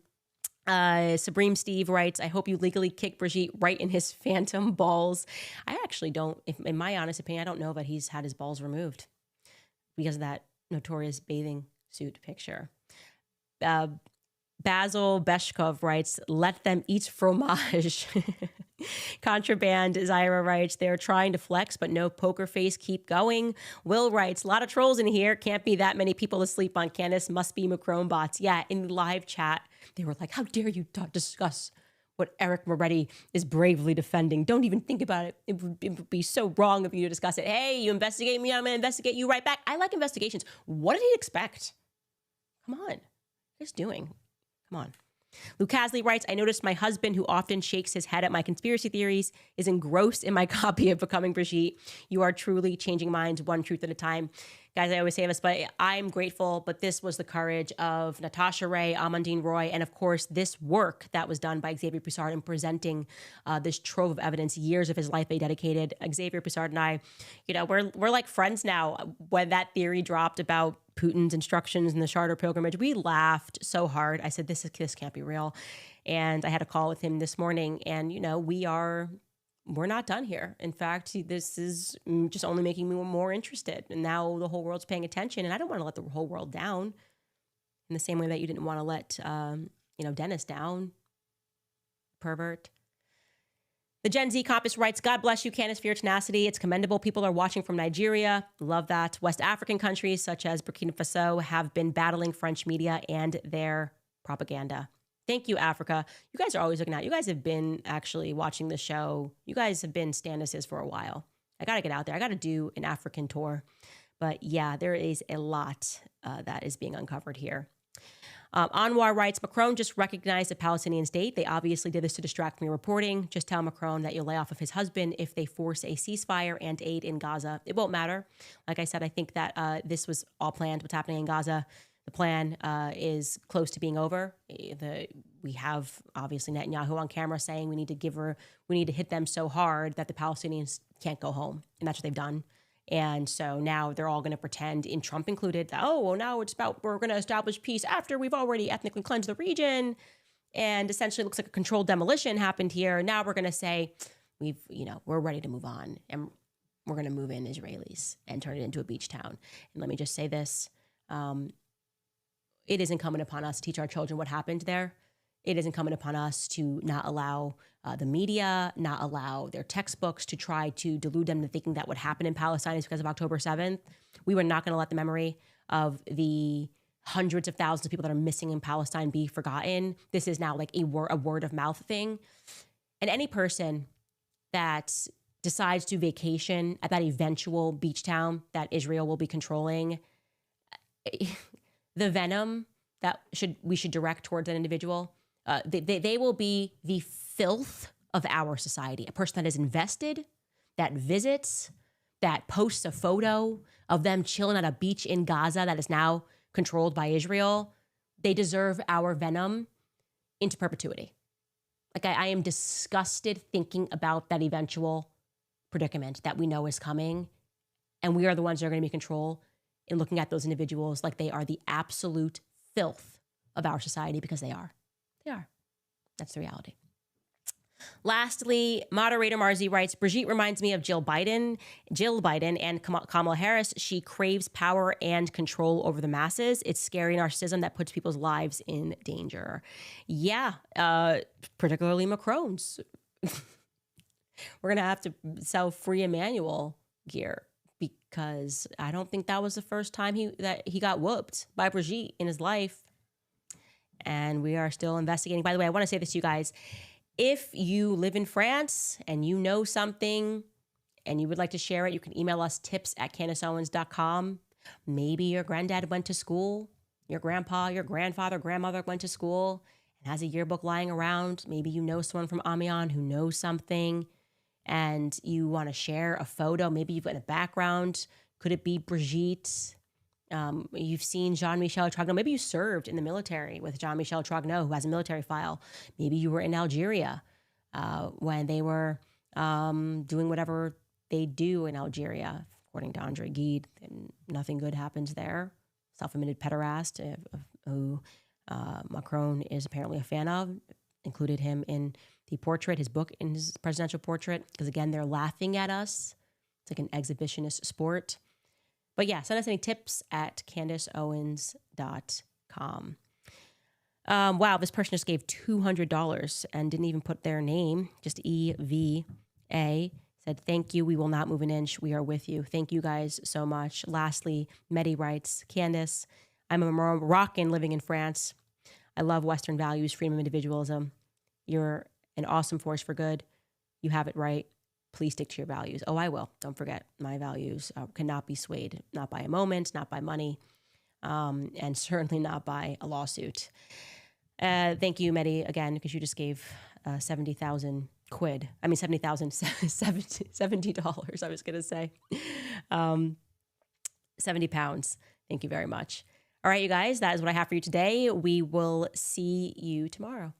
Supreme Steve writes, I hope you legally kick Brigitte right in his phantom balls. I actually don't, in my honest opinion, I don't know that he's had his balls removed because of that notorious bathing suit picture. Basil Beshkov writes, let them eat fromage. Contraband, Zyra writes, they're trying to flex, but no poker face, keep going. Will writes, a lot of trolls in here. Can't be that many people asleep on Candace. Must be Macron bots. Yeah, in the live chat, they were like, how dare you discuss what Eric Moretti is bravely defending. Don't even think about it. It would be so wrong of you to discuss it. Hey, you investigate me, I'm going to investigate you right back. I like investigations. What did he expect? Come on. What are you guys doing? Come on. Luke Hasley writes, I noticed my husband, who often shakes his head at my conspiracy theories, is engrossed in my copy of Becoming Brigitte. You are truly changing minds one truth at a time. Guys, I always say this, but I'm grateful, but this was the courage of Natasha Ray, Amandine Roy, and of course, this work that was done by Xavier Broussard in presenting this trove of evidence, years of his life they dedicated. Xavier Broussard and I, you know, we're like friends now. When that theory dropped about Putin's instructions in the Charter pilgrimage, we laughed so hard. I said, this can't be real. And I had a call with him this morning, and, you know, we're not done here. In fact, this is just only making me more interested. And now the whole world's paying attention, and I don't want to let the whole world down in the same way that you didn't want to let, Dennis down, pervert. The Gen Z Compass writes, God bless you, Candace, for your tenacity. It's commendable. People are watching from Nigeria. Love that. West African countries such as Burkina Faso have been battling French media and their propaganda. Thank you, Africa. You guys are always looking out. You guys have been actually watching the show. You guys have been Candace's for a while. I got to get out there. I got to do an African tour. But yeah, there is a lot that is being uncovered here. Anwar writes, Macron just recognized a Palestinian state. They obviously did this to distract from your reporting. Just tell Macron that you'll lay off of his husband if they force a ceasefire and aid in Gaza. It won't matter. Like I said, I think that this was all planned, what's happening in Gaza. The plan is close to being over. We have obviously Netanyahu on camera saying we need to hit them so hard that the Palestinians can't go home. And that's what they've done. And so now they're all going to pretend, in Trump included, that, now it's about we're going to establish peace after we've already ethnically cleansed the region. And essentially it looks like a controlled demolition happened here. Now we're going to say we're ready to move on, and we're going to move in Israelis and turn it into a beach town. And let me just say this. It is incumbent upon us to teach our children what happened there. It is incumbent upon us to not allow the media, not allow their textbooks to try to delude them into thinking that what happened in Palestine is because of October 7th. We were not going to let the memory of the hundreds of thousands of people that are missing in Palestine be forgotten. This is now like a word of mouth thing. And any person that decides to vacation at that eventual beach town that Israel will be controlling, the venom that we should direct towards an individual, They will be the filth of our society. A person that is invested, that visits, that posts a photo of them chilling at a beach in Gaza that is now controlled by Israel. They deserve our venom into perpetuity. Like I am disgusted thinking about that eventual predicament that we know is coming. And we are the ones that are going to be in control in looking at those individuals like they are the absolute filth of our society, because they are. They are. That's the reality. Lastly, moderator Marzi writes, Brigitte reminds me of Jill Biden and Kamala Harris. She craves power and control over the masses. It's scary narcissism that puts people's lives in danger. Yeah, particularly Macron's. We're going to have to sell free Emmanuel gear, because I don't think that was the first time he got whooped by Brigitte in his life. And we are still investigating. By the way, I want to say this to you guys. If you live in France and you know something and you would like to share it, you can email us tips@CandaceOwens.com. Maybe your granddad went to school, your grandpa, your grandfather, grandmother went to school and has a yearbook lying around. Maybe you know someone from Amiens who knows something and you want to share a photo. Maybe you've got a background. Could it be Brigitte? You've seen Jean-Michel Trogneau. Maybe you served in the military with Jean-Michel Trogneau, who has a military file. Maybe you were in Algeria when they were doing whatever they do in Algeria, according to Andre Gide. And nothing good happens there. Self-admitted pederast who Macron is apparently a fan of, included him in the portrait, his book, in his presidential portrait, because again, they're laughing at us. It's like an exhibitionist sport. But yeah, send us any tips at CandaceOwens.com. Wow, this person just gave $200 and didn't even put their name, just EVA. Said, thank you, we will not move an inch. We are with you. Thank you guys so much. Lastly, Medi writes, Candace, I'm a Moroccan living in France. I love Western values, freedom of individualism. You're an awesome force for good. You have it right. Please stick to your values. Oh, I will. Don't forget, my values cannot be swayed, not by a moment, not by money, and certainly not by a lawsuit. Thank you, Medi, again, because you just gave 70,000 quid. I mean, $70, I was going to say. 70 pounds. Thank you very much. All right, you guys, that is what I have for you today. We will see you tomorrow.